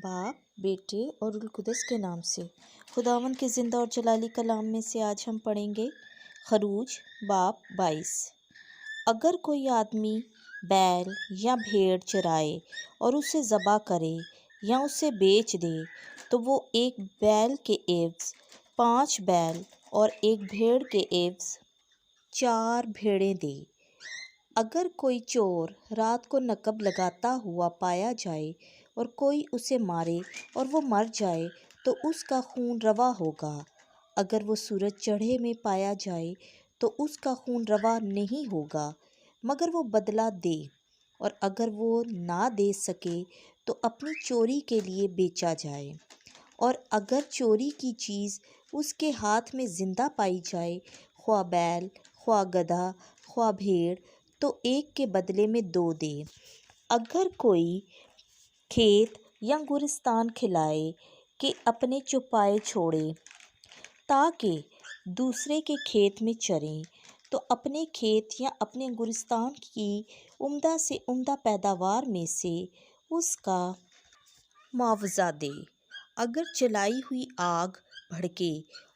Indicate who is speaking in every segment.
Speaker 1: बाप, बेटे और रुल कुदस के नाम से। खुदावंद के ज़िंदा और जलाली कलाम में से आज हम पढ़ेंगे खरूज बाप 22। अगर कोई आदमी बैल या भेड़ चराए और उसे ज़बा करे या उसे बेच दे तो वो एक बैल के एवज़ 5 बैल और एक भेड़ के एवज़ 4 भेड़ें दे। अगर कोई चोर रात को नकब लगाता हुआ पाया जाए और कोई उसे मारे और वो मर जाए तो उसका खून रवा होगा। अगर वो सूरज चढ़े में पाया जाए तो उसका खून रवा नहीं होगा, मगर वो बदला दे। और अगर वो ना दे सके तो अपनी चोरी के लिए बेचा जाए। और अगर चोरी की चीज़ उसके हाथ में ज़िंदा पाई जाए, ख्वाह बैल, ख्वाह गधा, ख्वाह भेड़, तो एक के बदले में 2 दे। अगर कोई खेत या गुलिस्तान खिलाए कि अपने चौपाए छोड़े ताकि दूसरे के खेत में चरें, तो अपने खेत या अपने गुलिस्तान की उम्दा से उम्दा पैदावार में से उसका मुआवजा दे। अगर जलाई हुई आग भड़के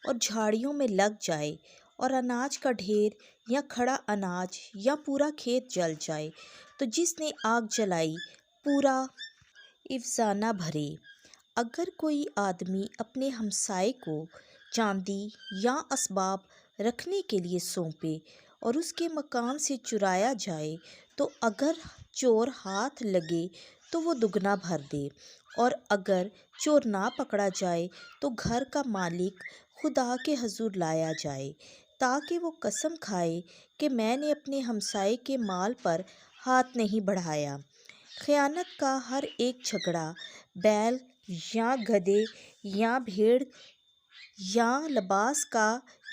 Speaker 1: और झाड़ियों में लग जाए और अनाज का ढेर या खड़ा अनाज या पूरा खेत जल जाए, तो जिसने आग जलाई पूरा इफ़्ज़ा न भरे। अगर कोई आदमी अपने हमसाए को चांदी या असबाब रखने के लिए सौंपे और उसके मकान से चुराया जाए, तो अगर चोर हाथ लगे तो वो दुगना भर दे। और अगर चोर ना पकड़ा जाए तो घर का मालिक खुदा के हजूर लाया जाए, ताकि वो कसम खाए कि मैंने अपने हमसाए के माल पर हाथ नहीं बढ़ाया। खयानत का हर एक झगड़ा बैल या गधे या भेड़ या लिबास का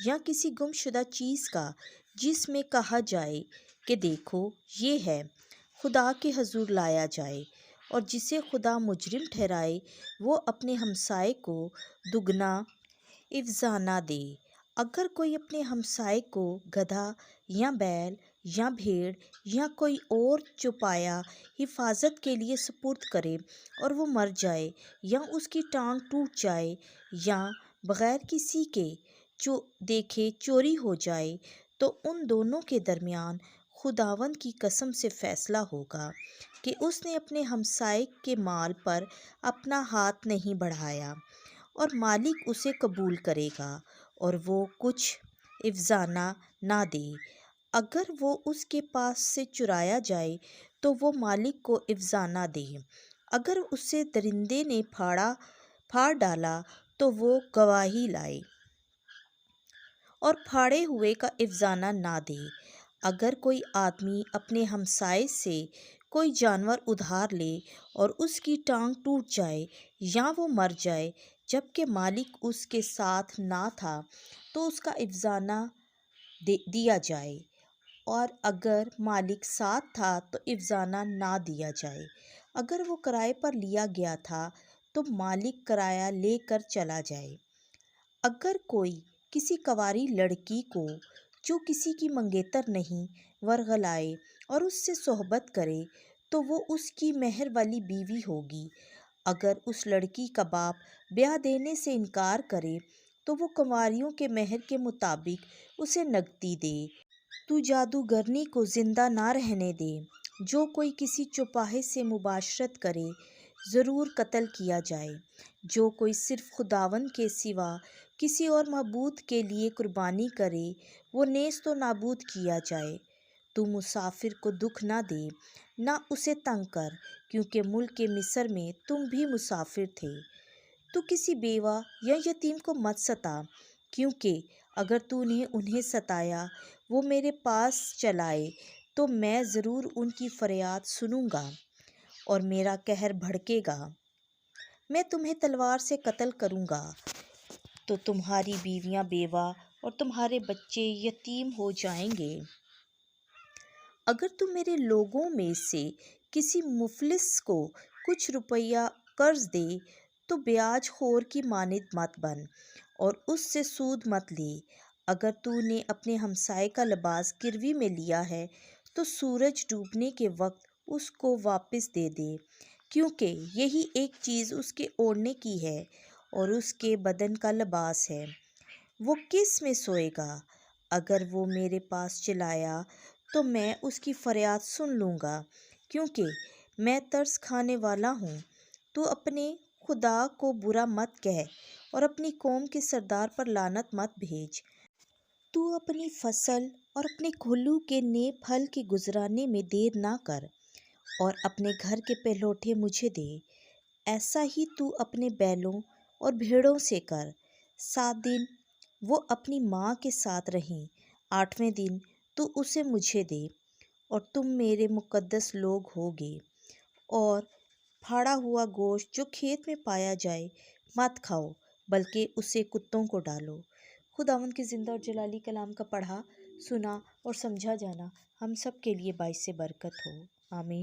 Speaker 1: या किसी गुमशुदा चीज़ का, जिसमें कहा जाए कि देखो ये है, खुदा के हजूर लाया जाए। और जिसे खुदा मुजरिम ठहराए वो अपने हमसाए को दुगना इफ़्ज़ा न दे। अगर कोई अपने हमसाए को गधा या बैल या भेड़ या कोई और चौपाया हिफाजत के लिए सुपुर्द करे और वो मर जाए या उसकी टांग टूट जाए या बग़ैर किसी के देखे चोरी हो जाए, तो उन दोनों के दरमियान खुदावंद की कसम से फ़ैसला होगा कि उसने अपने हमसाए के माल पर अपना हाथ नहीं बढ़ाया, और मालिक उसे कबूल करेगा और वो कुछ इफ़्ज़ाना ना दे। अगर वो उसके पास से चुराया जाए तो वो मालिक को इफ़्ज़ाना दे। अगर उसे दरिंदे ने फाड़ डाला तो वो गवाही लाए और फाड़े हुए का इफ़्ज़ाना ना दे। अगर कोई आदमी अपने हमसाए से कोई जानवर उधार ले और उसकी टांग टूट जाए या वो मर जाए जबकि मालिक उसके साथ ना था, तो उसका इफ़्ज़ाना दिया जाए। और अगर मालिक साथ था तो इफ़्ज़ाना ना दिया जाए। अगर वो किराए पर लिया गया था तो मालिक किराया लेकर चला जाए। अगर कोई किसी कंवारी लड़की को जो किसी की मंगेतर नहीं वरगलाए और उससे सोहबत करे, तो वो उसकी मेहर वाली बीवी होगी। अगर उस लड़की का बाप ब्याह देने से इनकार करे तो वो कंवारियों के मेहर के मुताबिक उसे नकदी दे। तू जादूगरनी को ज़िंदा ना रहने दे। जो कोई किसी चौपाहे से मुबाशरत करे ज़रूर कत्ल किया जाए। जो कोई सिर्फ़ खुदावंद के सिवा किसी और मबूद के लिए कुर्बानी करे वो नेस्त व नाबूद किया जाए। तू मुसाफिर को दुख ना दे, ना उसे तंग कर, क्योंकि मुल्क मिस्र में तुम भी मुसाफिर थे। तू किसी बेवा या यतीम को मत सता, क्योंकि अगर तूने उन्हें सताया वो मेरे पास चलाए तो मैं ज़रूर उनकी फरियाद सुनूंगा और मेरा कहर भड़केगा। मैं तुम्हें तलवार से कत्ल करूंगा, तो तुम्हारी बीवियां बेवा और तुम्हारे बच्चे यतीम हो जाएंगे। अगर तुम मेरे लोगों में से किसी मुफलिस को कुछ रुपया कर्ज दे तो ब्याज खोर की मानित मत बन और उससे सूद मत ले। अगर तूने अपने हमसाए का लिबास गिरवी में लिया है तो सूरज डूबने के वक्त उसको वापस दे दे, کیونکہ یہی ایک چیز اس کے اوڑھنے کی ہے اور اس کے بدن کا لباس ہے۔ وہ کس میں سوئے گا؟ اگر وہ میرے پاس چلایا تو میں اس کی فریاد سن لوں گا، کیونکہ میں ترس کھانے والا ہوں۔ تو اپنے خدا کو برا مت کہہ اور اپنی قوم کے سردار پر لعنت مت بھیج۔ تو اپنی فصل اور اپنے کھلو کے نئے پھل کے گزرانے میں دیر نہ کر اور اپنے گھر کے پہلوٹے مجھے دے۔ ایسا ہی تو اپنے بیلوں اور بھیڑوں سے کر۔ 7 دن وہ اپنی ماں کے ساتھ رہیں، 8ویں دن تو اسے مجھے دے، اور تم میرے مقدس لوگ ہوگے۔ اور پھاڑا ہوا گوشت جو کھیت میں پایا جائے مت کھاؤ، بلکہ اسے کتوں کو ڈالو۔ خداوند کے زندہ اور جلالی کلام کا پڑھا، سنا اور سمجھا جانا ہم سب کے لیے باعث برکت ہو۔ آمین۔